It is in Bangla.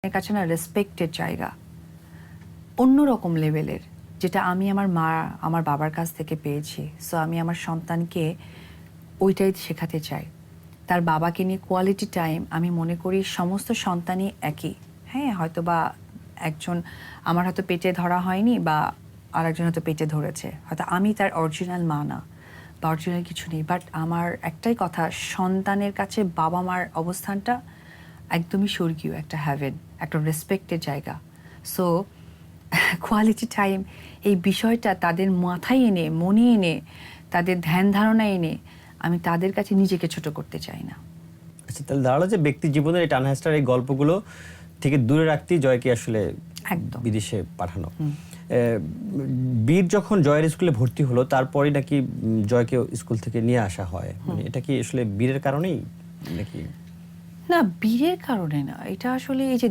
এর কাছে না রেসপেক্টের জায়গা অন্যরকম লেভেলের, যেটা আমি আমার মা আমার বাবার কাছ থেকে পেয়েছি। সো আমি আমার সন্তানকে ওইটাই শেখাতে চাই। তার বাবাকে নিয়ে কোয়ালিটি টাইম, আমি মনে করি সমস্ত সন্তানই একই। হ্যাঁ, হয়তো বা একজন আমার হয়তো পেটে ধরা হয়নি, বা আরেকজন হয়তো পেটে ধরেছে, হয়তো আমি তার অরিজিনাল মা না বা অরিজিনাল কিছু নেই, বাট আমার একটাই কথা, সন্তানের কাছে বাবা মার অবস্থানটা একদমই স্বর্গীয়, একটা হ্যাভেন, একটা রেসপেক্টের জায়গা। সো কোয়ালিটি টাইম এই বিষয়টা তাদের মাথায় এনে, মনে এনে, তাদের ধ্যান ধারণা এনে আমি তাদের কাছে নিজেকে ছোট করতে চাই না। আচ্ছা, তাহলে দাঁড়ালো যে ব্যক্তি জীবনের এই টানহেস্টার এই গল্পগুলো থেকে দূরে রাখতেই জয়কে আসলে একদম বিদেশে পাঠানো। বীর যখন জয়ের স্কুলে ভর্তি হলো তারপরে নাকি জয়কে স্কুল থেকে নিয়ে আসা হয়, মানে এটা কি আসলে বীরের কারণেই নাকি? না, বীরের কারণে না, এটা আসলে এই যে